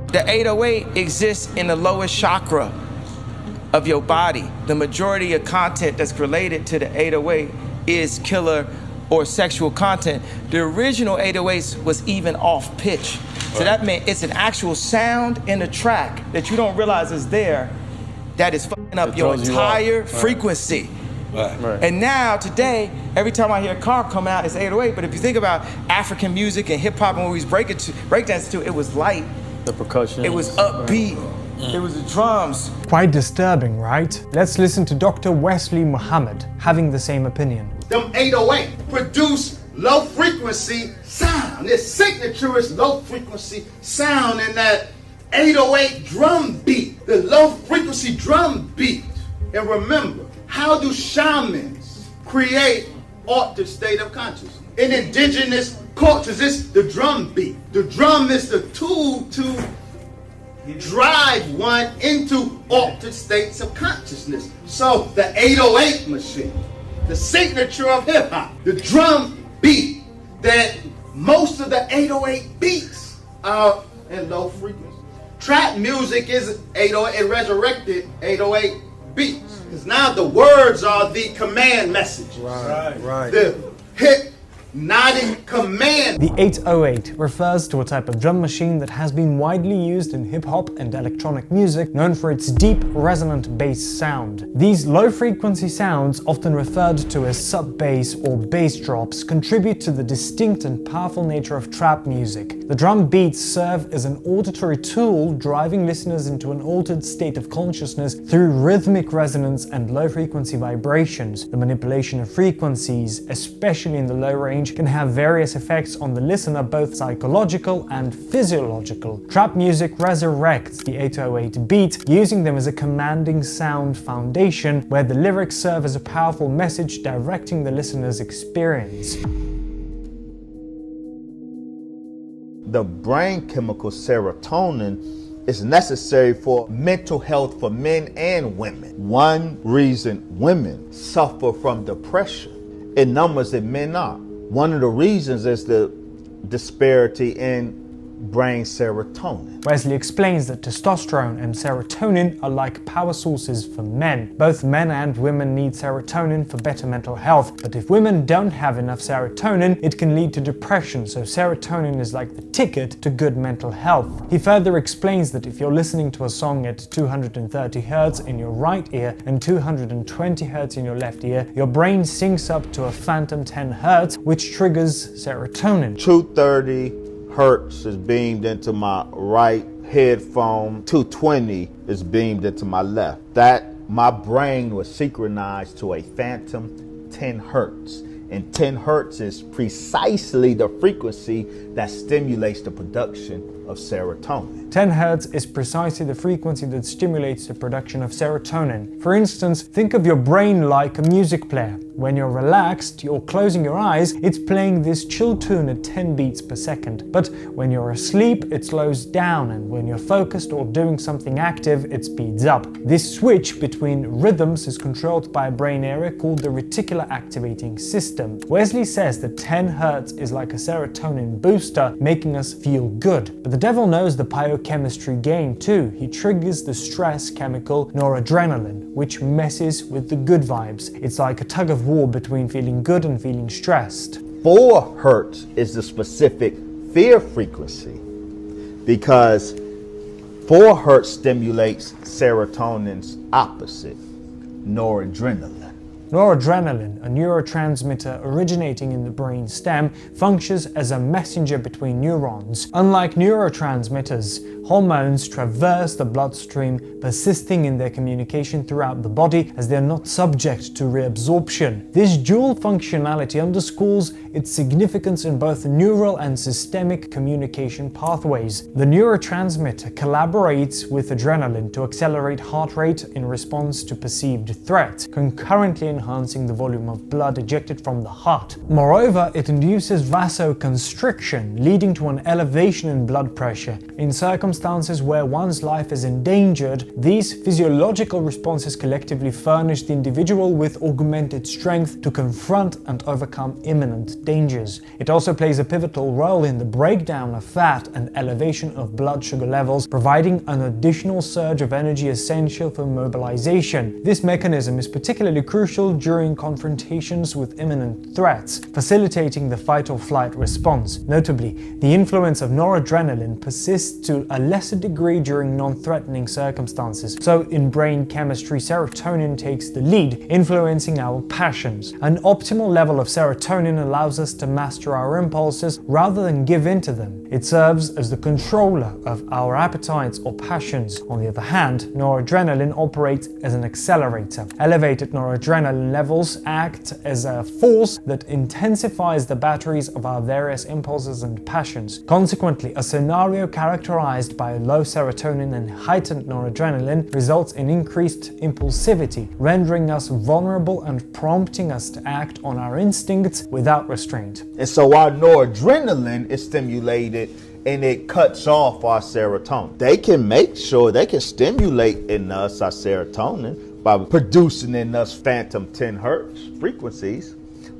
The 808 exists in the lowest chakra of your body. The majority of content that's related to the 808 is killer or sexual content. The original 808s was even off pitch. So that meant it's an actual sound in the track that you don't realize is there that is fucking up your entire frequency. Right. And now, today, every time I hear a car come out, it's 808. But if you think about African music and hip hop and what we was breakdancing to, it was light. The percussion. It was upbeat. It was the drums. Quite disturbing, right? Let's listen to Dr. Wesley Muhammad having the same opinion. Them 808 produce low frequency sound. Its signature is low frequency sound, and that 808 drum beat, the low frequency drum beat. And remember, how do shamans create altered state of consciousness? In indigenous cultures, it's the drum beat. The drum is the tool to drive one into altered states of consciousness. So the 808 machine, the signature of hip hop, the drum beat, that most of the 808 beats are in low frequency. Trap music is 808, it resurrected 808 beats. Because now the words are the command messages. Right. The hypnotic command. The 808 refers to a type of drum machine that has been widely used in hip-hop and electronic music, known for its deep, resonant bass sound. These low-frequency sounds, often referred to as sub-bass or bass drops, contribute to the distinct and powerful nature of trap music. The drum beats serve as an auditory tool, driving listeners into an altered state of consciousness through rhythmic resonance and low-frequency vibrations. The manipulation of frequencies, especially in the low range, can have various effects on the listener, both psychological and physiological. Trap music resurrects the 808 beat, using them as a commanding sound foundation, where the lyrics serve as a powerful message directing the listener's experience. The brain chemical serotonin is necessary for mental health for men and women. One reason women suffer from depression in numbers that men are. One of the reasons is the disparity in brain serotonin. Wesley explains that testosterone and serotonin are like power sources for men. Both men and women need serotonin for better mental health, but if women don't have enough serotonin, it can lead to depression, so serotonin is like the ticket to good mental health. He further explains that if you're listening to a song at 230 Hz in your right ear and 220 Hz in your left ear, your brain syncs up to a phantom 10 Hz, which triggers serotonin. 230 Hertz is beamed into my right headphone, 220 is beamed into my left. My brain was synchronized to a phantom 10 Hertz. And 10 Hertz is precisely the frequency that stimulates the production of serotonin. 10 Hz is precisely the frequency that stimulates the production of serotonin. For instance, think of your brain like a music player. When you're relaxed, you're closing your eyes, it's playing this chill tune at 10 beats per second. But when you're asleep, it slows down, and when you're focused or doing something active, it speeds up. This switch between rhythms is controlled by a brain area called the reticular activating system. Wesley says that 10 Hz is like a serotonin booster, making us feel good. But the devil knows the biochemistry game too. He triggers the stress chemical noradrenaline, which messes with the good vibes. It's like a tug of war between feeling good and feeling stressed. 4 Hertz is the specific fear frequency, because 4 Hertz stimulates serotonin's opposite, noradrenaline. Noradrenaline, a neurotransmitter originating in the brain stem, functions as a messenger between neurons. Unlike neurotransmitters, hormones traverse the bloodstream, persisting in their communication throughout the body as they are not subject to reabsorption. This dual functionality underscores its significance in both neural and systemic communication pathways. The neurotransmitter collaborates with adrenaline to accelerate heart rate in response to perceived threat, concurrently enhancing the volume of blood ejected from the heart. Moreover, it induces vasoconstriction, leading to an elevation in blood pressure. In circumstances circumstances where one's life is endangered, these physiological responses collectively furnish the individual with augmented strength to confront and overcome imminent dangers. It also plays a pivotal role in the breakdown of fat and elevation of blood sugar levels, providing an additional surge of energy essential for mobilization. This mechanism is particularly crucial during confrontations with imminent threats, facilitating the fight-or-flight response. Notably, the influence of noradrenaline persists to a lesser degree during non-threatening circumstances. So in brain chemistry, serotonin takes the lead, influencing our passions. An optimal level of serotonin allows us to master our impulses rather than give in to them. It serves as the controller of our appetites or passions. On the other hand, noradrenaline operates as an accelerator. Elevated noradrenaline levels act as a force that intensifies the batteries of our various impulses and passions. Consequently, a scenario characterized by low serotonin and heightened noradrenaline results in increased impulsivity, rendering us vulnerable and prompting us to act on our instincts without restraint. And so our noradrenaline is stimulated and it cuts off our serotonin. They can make sure they can stimulate in us our serotonin by producing in us phantom 10 hertz frequencies,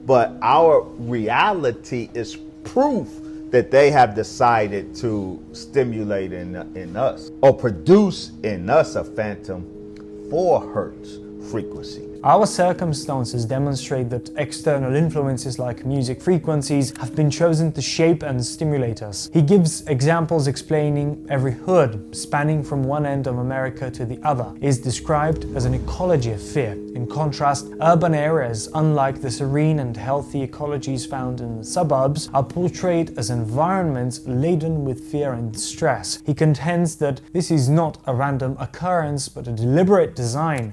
but our reality is proof that they have decided to stimulate in us or produce in us a phantom 4 hertz frequency. Our circumstances demonstrate that external influences like music frequencies have been chosen to shape and stimulate us. He gives examples explaining every hood, spanning from one end of America to the other, is described as an ecology of fear. In contrast, urban areas, unlike the serene and healthy ecologies found in the suburbs, are portrayed as environments laden with fear and stress. He contends that this is not a random occurrence, but a deliberate design.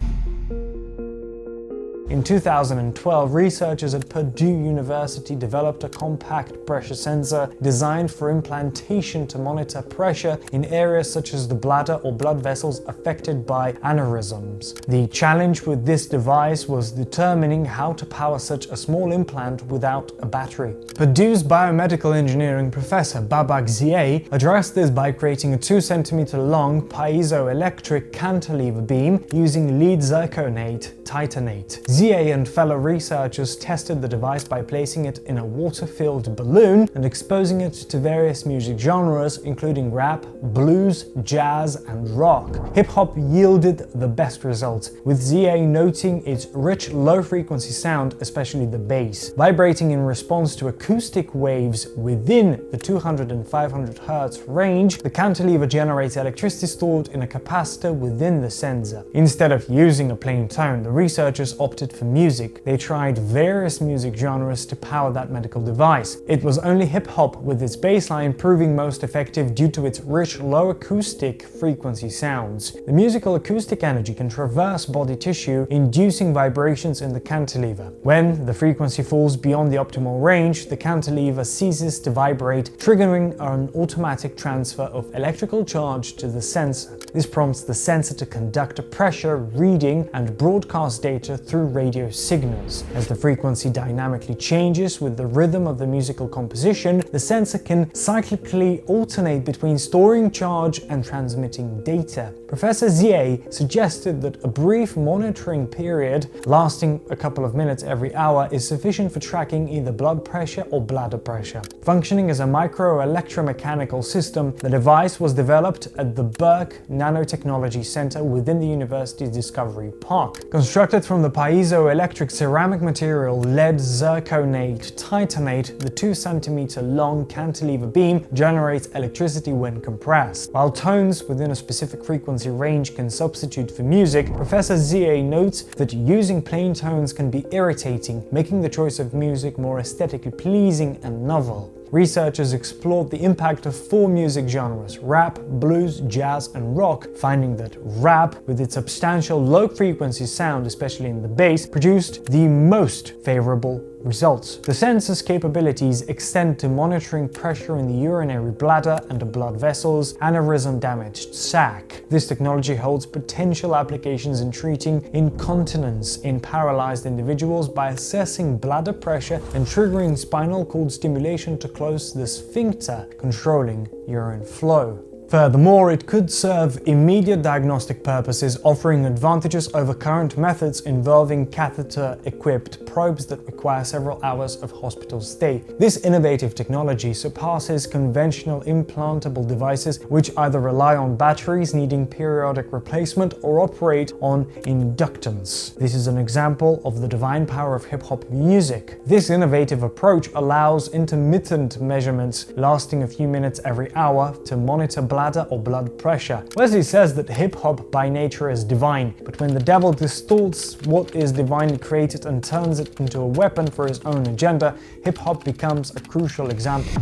In 2012, researchers at Purdue University developed a compact pressure sensor designed for implantation to monitor pressure in areas such as the bladder or blood vessels affected by aneurysms. The challenge with this device was determining how to power such a small implant without a battery. Purdue's biomedical engineering professor Babak Zieh addressed this by creating a 2 cm long piezoelectric cantilever beam using lead zirconate titanate. Zieh and fellow researchers tested the device by placing it in a water-filled balloon and exposing it to various music genres including rap, blues, jazz, and rock. Hip-hop yielded the best results, with Zieh noting its rich low-frequency sound, especially the bass. Vibrating in response to acoustic waves within the 200 and 500 Hz range, the cantilever generates electricity stored in a capacitor within the sensor. Instead of using a plain tone, the researchers opted for music. They tried various music genres to power that medical device. It was only hip-hop with its bass line proving most effective due to its rich low acoustic frequency sounds. The musical acoustic energy can traverse body tissue, inducing vibrations in the cantilever. When the frequency falls beyond the optimal range, the cantilever ceases to vibrate, triggering an automatic transfer of electrical charge to the sensor. This prompts the sensor to conduct a pressure reading and broadcast data through radio signals. As the frequency dynamically changes with the rhythm of the musical composition, the sensor can cyclically alternate between storing charge and transmitting data. Professor Zieh suggested that a brief monitoring period, lasting a couple of minutes every hour, is sufficient for tracking either blood pressure or bladder pressure. Functioning as a micro-electromechanical system, the device was developed at the Burke Nanotechnology Center within the university's Discovery Park. Constructed from the piezoelectric ceramic material lead zirconate titanate, the 2 cm long cantilever beam generates electricity when compressed. While tones within a specific frequency range can substitute for music, Professor Zieh notes that using plain tones can be irritating, making the choice of music more aesthetically pleasing and novel. Researchers explored the impact of 4 music genres: rap, blues, jazz, and rock, finding that rap, with its substantial low-frequency sound, especially in the bass, produced the most favorable results. The sensor's capabilities extend to monitoring pressure in the urinary bladder and the blood vessels, aneurysm-damaged sac. This technology holds potential applications in treating incontinence in paralyzed individuals by assessing bladder pressure and triggering spinal cord stimulation to close the sphincter, controlling urine flow. Furthermore, it could serve immediate diagnostic purposes, offering advantages over current methods involving catheter-equipped probes that require several hours of hospital stay. This innovative technology surpasses conventional implantable devices which either rely on batteries needing periodic replacement or operate on inductance. This is an example of the divine power of hip-hop music. This innovative approach allows intermittent measurements lasting a few minutes every hour to monitor bladder or blood pressure. Wesley says that hip-hop by nature is divine, but when the devil distorts what is divinely created and turns it into a weapon for his own agenda, hip-hop becomes a crucial example.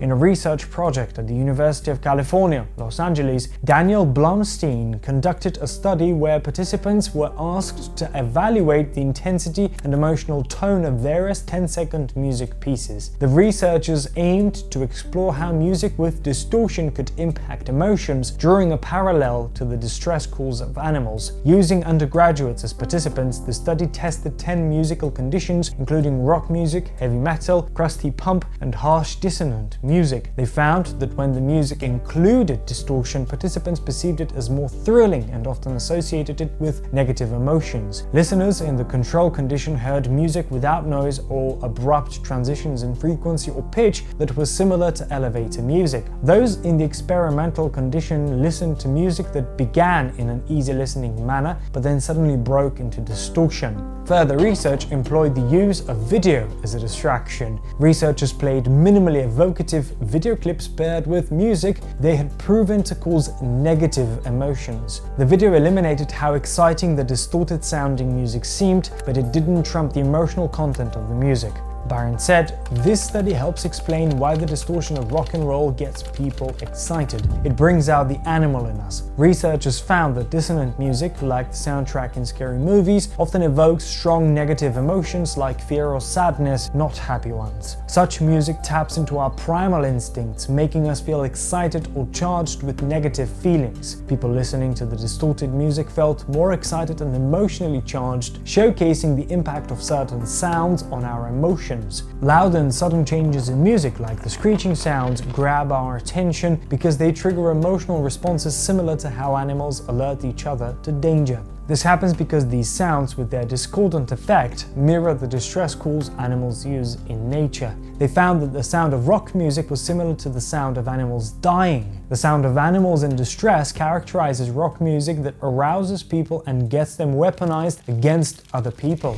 In a research project at the University of California, Los Angeles, Daniel Blumstein conducted a study where participants were asked to evaluate the intensity and emotional tone of various 10-second music pieces. The researchers aimed to explore how music with distortion could impact emotions, drawing a parallel to the distress calls of animals. Using undergraduates as participants, the study tested 10 musical conditions, including rock music, heavy metal, crusty pump, and harsh dissonant music. They found that when the music included distortion, participants perceived it as more thrilling and often associated it with negative emotions. Listeners in the control condition heard music without noise or abrupt transitions in frequency or pitch that was similar to elevator music. Those in the experimental condition listened to music that began in an easy listening manner but then suddenly broke into distortion. Further research employed the use of video as a distraction. Researchers played minimally evocative video clips paired with music they had proven to cause negative emotions. The video eliminated how exciting the distorted sounding music seemed, but it didn't trump the emotional content of the music. Byron said, "This study helps explain why the distortion of rock and roll gets people excited. It brings out the animal in us." Researchers found that dissonant music, like the soundtrack in scary movies, often evokes strong negative emotions like fear or sadness, not happy ones. Such music taps into our primal instincts, making us feel excited or charged with negative feelings. People listening to the distorted music felt more excited and emotionally charged, showcasing the impact of certain sounds on our emotions. Loud and sudden changes in music, like the screeching sounds, grab our attention because they trigger emotional responses similar to how animals alert each other to danger. This happens because these sounds, with their discordant effect, mirror the distress calls animals use in nature. They found that the sound of rock music was similar to the sound of animals dying. The sound of animals in distress characterizes rock music that arouses people and gets them weaponized against other people.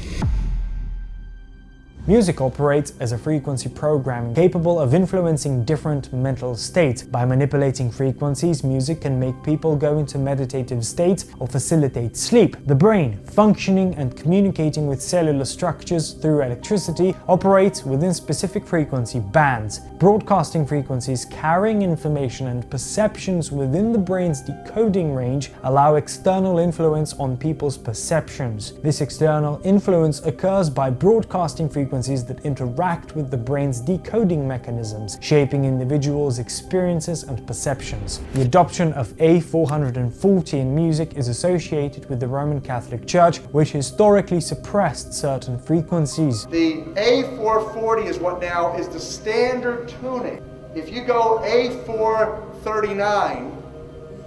Music operates as a frequency program capable of influencing different mental states. By manipulating frequencies, music can make people go into meditative states or facilitate sleep. The brain, functioning and communicating with cellular structures through electricity, operates within specific frequency bands. Broadcasting frequencies carrying information and perceptions within the brain's decoding range allow external influence on people's perceptions. This external influence occurs by broadcasting frequencies that interact with the brain's decoding mechanisms, shaping individuals' experiences and perceptions. The adoption of A440 in music is associated with the Roman Catholic Church, which historically suppressed certain frequencies. The A440 is what now is the standard tuning. If you go A439,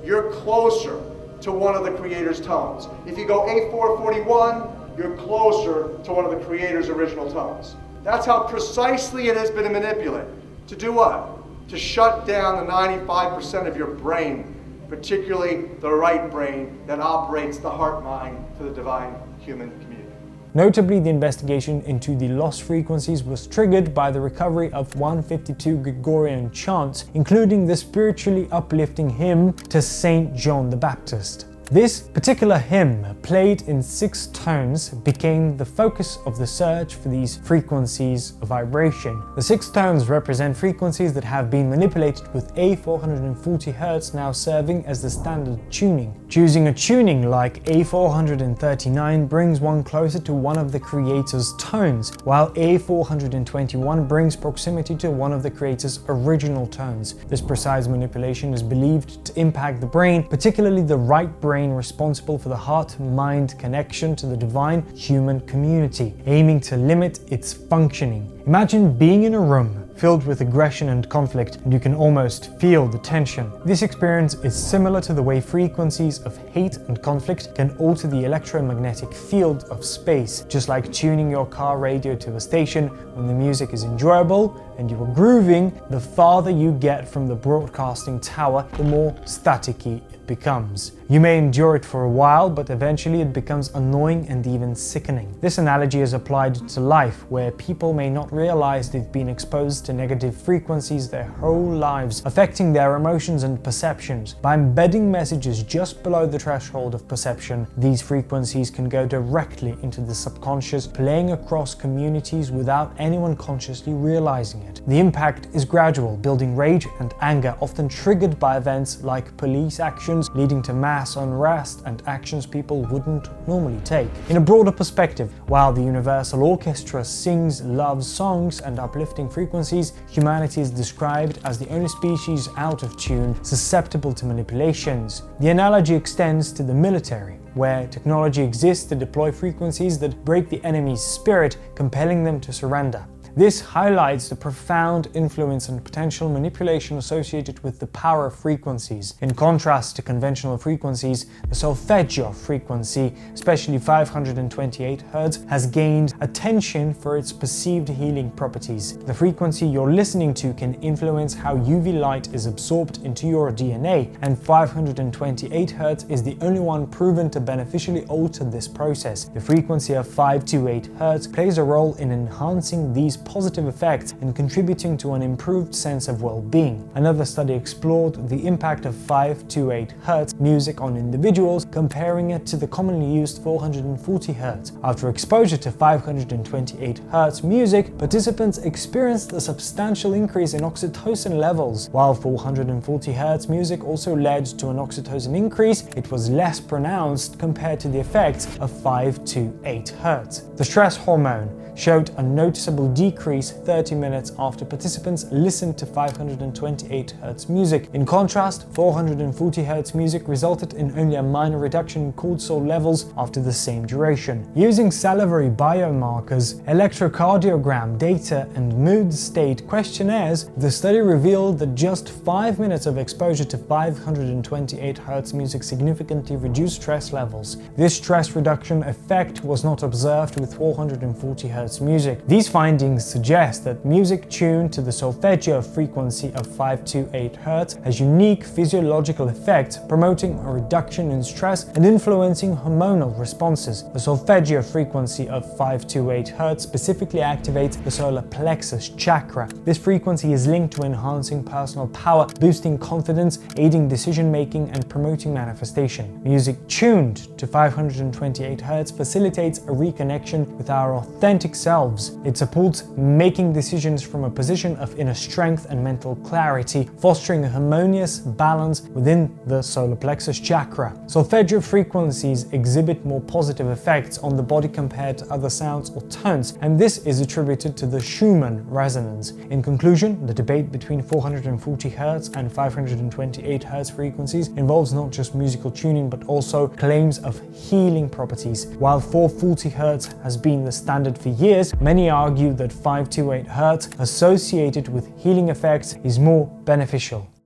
you're closer to one of the Creator's tones. If you go A441, you're closer to one of the Creator's original tones. That's how precisely it has been manipulated. To do what? To shut down the 95% of your brain, particularly the right brain that operates the heart-mind to the divine human community. Notably, the investigation into the lost frequencies was triggered by the recovery of 152 Gregorian chants, including the spiritually uplifting hymn to Saint John the Baptist. This particular hymn, played in 6 tones, became the focus of the search for these frequencies of vibration. The 6 tones represent frequencies that have been manipulated with A440 Hz now serving as the standard tuning. Choosing a tuning like A439 brings one closer to one of the Creator's tones, while A421 brings proximity to one of the Creator's original tones. This precise manipulation is believed to impact the brain, particularly the right brain responsible for the heart-mind connection to the divine human community, aiming to limit its functioning. Imagine being in a room filled with aggression and conflict, and you can almost feel the tension. This experience is similar to the way frequencies of hate and conflict can alter the electromagnetic field of space, just like tuning your car radio to a station when the music is enjoyable and you are grooving. The farther you get from the broadcasting tower, the more staticky it becomes. You may endure it for a while, but eventually it becomes annoying and even sickening. This analogy is applied to life, where people may not realize they've been exposed to negative frequencies their whole lives, affecting their emotions and perceptions. By embedding messages just below the threshold of perception, these frequencies can go directly into the subconscious, playing across communities without anyone consciously realizing it. The impact is gradual, building rage and anger, often triggered by events like police actions, leading to mass unrest and actions people wouldn't normally take. In a broader perspective, while the Universal Orchestra sings love songs and uplifting frequencies, humanity is described as the only species out of tune, susceptible to manipulations. The analogy extends to the military, where technology exists to deploy frequencies that break the enemy's spirit, compelling them to surrender. This highlights the profound influence and potential manipulation associated with the power of frequencies. In contrast to conventional frequencies, the solfeggio frequency, especially 528 Hz, has gained attention for its perceived healing properties. The frequency you're listening to can influence how UV light is absorbed into your DNA, and 528 Hz is the only one proven to beneficially alter this process. The frequency of 528 Hz plays a role in enhancing these positive effects and contributing to an improved sense of well-being. Another study explored the impact of 528 Hz music on individuals, comparing it to the commonly used 440 Hz. After exposure to 528 Hz music, participants experienced a substantial increase in oxytocin levels. While 440 Hz music also led to an oxytocin increase, it was less pronounced compared to the effects of 528 Hz. The stress hormone showed a noticeable decrease 30 minutes after participants listened to 528 Hz music. In contrast, 440 Hz music resulted in only a minor reduction in cortisol levels after the same duration. Using salivary biomarkers, electrocardiogram data, and mood state questionnaires, the study revealed that just 5 minutes of exposure to 528 Hz music significantly reduced stress levels. This stress reduction effect was not observed with 440 Hz music. These findings suggest that music tuned to the solfeggio frequency of 528 Hz has unique physiological effects, promoting a reduction in stress and influencing hormonal responses. The solfeggio frequency of 528 Hz specifically activates the solar plexus chakra. This frequency is linked to enhancing personal power, boosting confidence, aiding decision-making, and promoting manifestation. Music tuned to 528 Hz facilitates a reconnection with our authentic selves. It supports making decisions from a position of inner strength and mental clarity, fostering a harmonious balance within the solar plexus chakra. Solfeggio frequencies exhibit more positive effects on the body compared to other sounds or tones, and this is attributed to the Schumann resonance. In conclusion, the debate between 440 Hz and 528 Hz frequencies involves not just musical tuning but also claims of healing properties. While 440 Hz has been the standard for years, many argue that 528 Hz associated with healing effects is more beneficial.